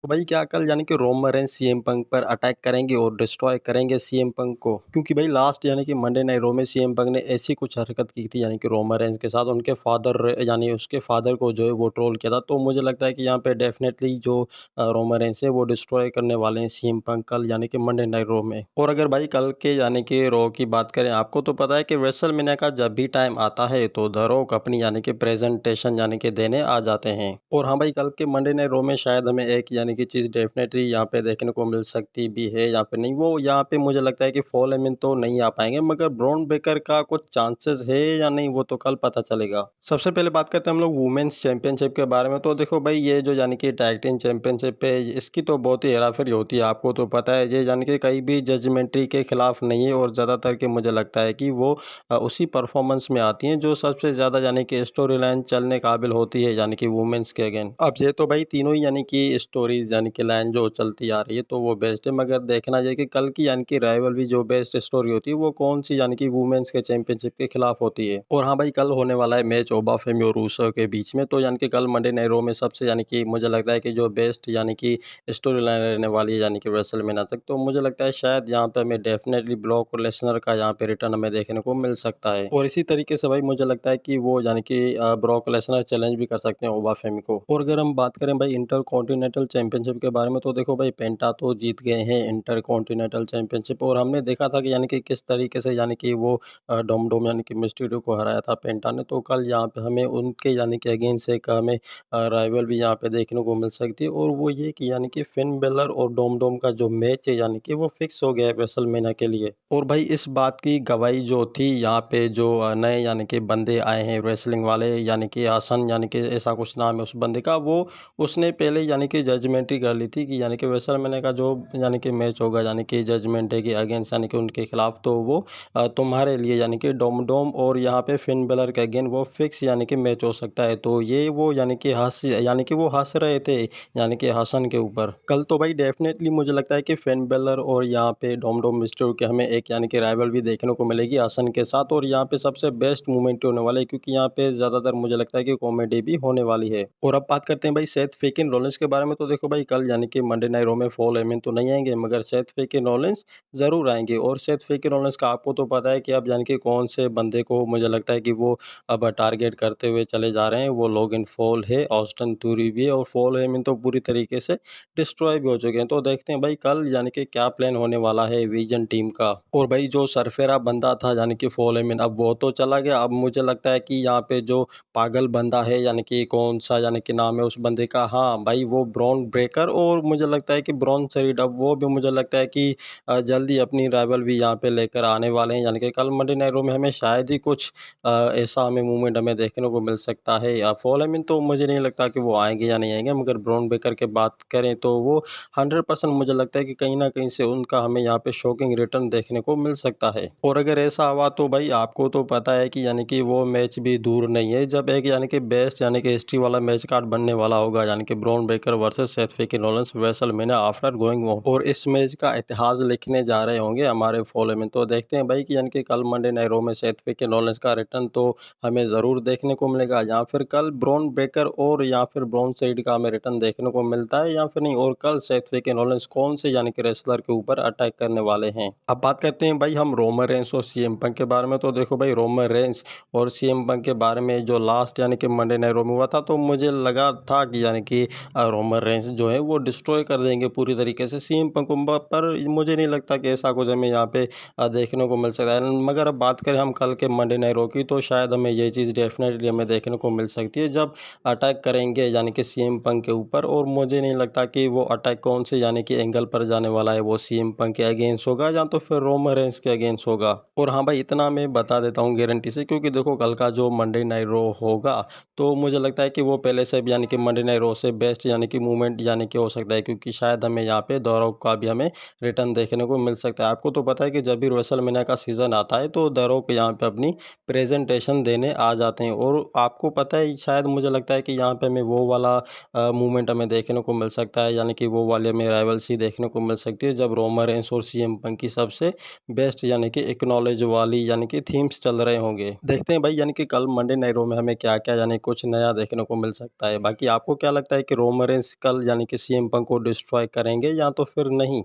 तो भाई क्या कल यानी कि रोमन रेंस सीएम पंक पर अटैक करेंगे और डिस्ट्रॉय करेंगे सीएम पंक को? क्योंकि भाई लास्ट यानी कि मंडे नाइट रॉ में सीएम पंक ने ऐसी कुछ हरकत की थी यानी कि रोमन रेंस के साथ, उनके फादर यानी उसके फादर को जो है वो ट्रोल किया था। तो मुझे लगता है कि यहाँ पे डेफिनेटली जो रोमन रेंस है वो डिस्ट्रॉय करने वाले हैं सीएम पंक कल यानी कि मंडे नाइट रॉ में। और अगर भाई कल के यानी कि रॉ की बात करें, आपको तो पता है कि रेसलमेनिया का जब भी टाइम आता है तो द रॉक अपनी यानी कि प्रेजेंटेशन यानी कि देने आ जाते हैं। और हाँ भाई, कल के मंडे नाइट रॉ में शायद हमें एक यानी कि चीज़ डेफिनेटली यहाँ पे देखने को मिल सकती भी है या फिर नहीं, वो यहाँ पे मुझे लगता है कि फॉल एमिन तो नहीं आ पाएंगे, मगर ब्रॉन ब्रेकर का कुछ चांसेस है या नहीं वो तो कल पता चलेगा। सबसे पहले बात करते हैं हम लोग वुमेन्स चैंपियनशिप के बारे में। तो देखो भाई, ये जो यानी कि टैग टीम चैंपियनशिप है, इसकी तो बहुत ही हेराफेरी होती है, आपको तो पता है। ये यानी कि कहीं भी जजमेंट्री के खिलाफ नहीं है और ज़्यादातर के मुझे लगता है कि वो उसी परफॉर्मेंस में आती हैं जो सबसे ज़्यादा यानी कि स्टोरी लाइन चलने काबिल होती है यानी कि वुमेन्स के अगेन। अब ये तो भाई तीनों ही यानी कि स्टोरीज यानी कि लाइन जो चलती आ रही है तो वो बेस्ट है, मगर देखना चाहिए कि कल की यानी कि राइवलरी जो बेस्ट स्टोरी होती है वो कौन सी यानी कि वुमेन्स के चैंपियनशिप के खिलाफ होती है। और हाँ भाई, कल होने वाला है मैच ओबा फेमी और रूसो के बीच में। तो यानी कि कल मंडे नाइट रॉ में सबसे यानी कि मुझे लगता है कि जो बेस्ट यानी कि स्टोरी लाइन रहने वाली है यानी कि रेसलमेनिया तक, तो मुझे लगता है शायद यहाँ पे हमें डेफिनेटली ब्रॉक लेसनर का यहाँ पे रिटर्न हमें देखने को मिल सकता है। और इसी तरीके से भाई मुझे लगता है कि वो यानी कि ब्रॉक लेसनर चैलेंज भी कर सकते हैं ओबा फेमी को। और अगर हम बात करें भाई इंटर कॉन्टिनेंटल चैंपियनशिप के बारे में, तो देखो भाई पेंटा तो जीत गए हैं इंटर कॉन्टिनेंटल चैंपियनशिप, और हमने देखा था कि यानी कि किस तरीके से यानी कि वो डोम डोम यानी कि मिस्टीरियो को हराया था पेंटा ने। तो कल यहाँ पे हमें उनके यानी कि अगेंस्ट एक हमें राइवल भी यहाँ पे देखने को मिल सकती है, और वो ये कि यानी कि फिन बेलर और डोम डोम का जो मैच है यानी कि वो फिक्स हो गया है रेसलमेनिया के लिए। और भाई इस बात की गवाही जो थी यहाँ पे जो नए यानी कि बंदे आए हैं रेसलिंग वाले, यानी कि आसन यानी कि ऐसा कुछ नाम है उस बंदे का, वो उसने पहले यानी कि जजमेंट ही कर ली थी कि यानी कि रेसलमेनिया का जो यानी कि मैच होगा यानी कि जजमेंट है कि अगेंस्ट यानी कि उनके खिलाफ, तो वो तुम्हारे लिए यानी कि डोम डोम और यहाँ पे फिन बेलर के अगेन वो फिक्स यानी कि मैच हो सकता है। तो ये वो यानी कि वो हंस रहे थे यानी कि हसन के ऊपर। कल तो भाई डेफिनेटली मुझे लगता है कि फिन बेलर और यहाँ पे डोम डोम मिस्टर के हमें एक यानी कि राइवल भी देखने को मिलेगी हसन के साथ, और यहाँ पे सबसे बेस्ट मूवमेंट होने वाला है क्योंकि यहाँ पे ज़्यादातर मुझे लगता है कि कॉमेडी भी होने वाली है। और अब बात करते हैं भाई सेथ फेकिन रॉलिंस के बारे में। तो देखो भाई, कल यानी कि मंडे नाइट रॉ में फॉल एमिन तो नहीं आएंगे, मगर सेथ फेकिन रॉलिंस ज़रूर आएंगे। और सेथ फेकिन रॉलिंस का आपको तो पता है कि अब यानी कि कौन से बंदे को मुझे लगता है कि वो अब टारगेट करते हुए चले जा रहे हैं। वो लोगन फॉल है, ऑस्टिन थ्योरी भी है, और फॉल हेमिन तो पूरी तरीके से डिस्ट्रॉय भी हो चुके हैं। तो देखते हैं भाई कल यानी कि क्या प्लान होने वाला है विजन टीम का। और भाई जो सरफेरा बंदा था यानी कि फॉल हेमिन, अब वो तो चला गया। अब मुझे लगता है कि यहाँ पे जो पागल बंदा है यानी कि कौन सा यानी कि नाम है उस बंदे का, हाँ भाई वो ब्रॉन ब्रेकर, और मुझे लगता है कि ब्रॉन सरीड, अब वो भी मुझे लगता है कि जल्दी अपनी राइवल भी यहाँ पे लेकर आने वाले हैं। यानी कि कल मंडे नाइट रॉ में हमें शायद ही कुछ ऐसा हमें मूवमेंट हमें देखने को मिल सकता है। या फॉल एमिन तो मुझे नहीं लगता कि वो आएंगे या नहीं आएंगे, मगर ब्रॉन बेकर के बात करें तो वो 100% मुझे लगता है कि कहीं ना कहीं से उनका हमें यहाँ पे शॉकिंग रिटर्न देखने को मिल सकता है। और अगर ऐसा हुआ तो भाई आपको तो पता है कि यानी कि वो मैच भी दूर नहीं है, जब एक यानी कि बेस्ट यानी कि हिस्ट्री वाला मैच कार्ड बनने वाला होगा, यानी कि Bron Breakker versus Seth Freakin Rollins WrestleMania after going home. और इस मैच का इतिहास लिखने जा रहे होंगे हमारे फॉलो में। तो देखते हैं भाई कि यानी कि कल मंडे नाइट रॉ में सेथ फ्रीकिन रॉलिंस का रिटर्न तो हमें ज़रूर देखने को मिलेगा, या फिर कल ब्रॉन ब्रेकर और या फिर ब्रॉन साइड का हमें रिटर्न देखने को मिलता है या फिर नहीं। और कल सेथ फ्रीकिन रॉलिंस कौन से यानी कि रेसलर के ऊपर अटैक करने वाले हैं। अब बात करते हैं भाई हम रोमन रेंस और सीएम पंक के बारे में। तो देखो भाई, रोमन रेंस और सीएम पंक के बारे में जो लास्ट यानी कि मंडे नाइट रॉ में हुआ था, तो मुझे लगा था कि यानी कि रोमन रेंस जो है वो डिस्ट्रॉय कर देंगे पूरी तरीके से सीएम पंक को, पर मुझे नहीं लगता कि ऐसा कुछ हमें यहाँ पे देखने को मिल सकता है। मगर अब बात करें हम कल के मंडे नाइट रॉ की, तो शायद हमें ये चीज़ डेफिनेटली हमें देखने को मिल सकती है जब अटैक करेंगे यानी कि सीएम पंक के ऊपर। और मुझे नहीं लगता कि वो अटैक कौन से यानी कि एंगल पर जाने वाला है, वो सीएम पंक के अगेंस्ट होगा या तो फिर रोमन रेंस के अगेंस्ट होगा। और हाँ भाई, इतना मैं बता देता हूँ गारंटी से, क्योंकि देखो कल का जो मंडे नाइट रॉ होगा तो मुझे लगता है कि वो पहले से भी यानी कि मंडे नाइट रॉ से बेस्ट यानी कि मूवमेंट यानी कि हो सकता है, क्योंकि शायद हमें यहाँ पे द रॉक का भी हमें रिटर्न देखने को मिल सकता है। आपको तो पता है कि जब भी रेसलमेनिया का सीज़न आता है तो द रॉक यहाँ पे अपनी प्रेजेंटेशन देने आ जाते हैं। और आपको पता है शायद मुझे लगता है कि यहाँ पे हमें वो वाला मूवमेंट हमें देखने को मिल सकता है, यानी कि वो वाले हमें राइवल्सी देखने को मिल सकती है जब रोमन रेंस और सीएम पंक की सबसे बेस्ट यानी कि एक्नॉलेज वाली यानी कि थीम्स चल रहे होंगे। देखते हैं भाई यानी कि कल मंडे नाइट रॉ में हमें क्या क्या यानी कुछ नया देखने को मिल सकता है। बाकी आपको क्या लगता है कि रोमन रेंस कल यानी यानी कि सीएम पंक को डिस्ट्रॉय करेंगे या तो फिर नहीं?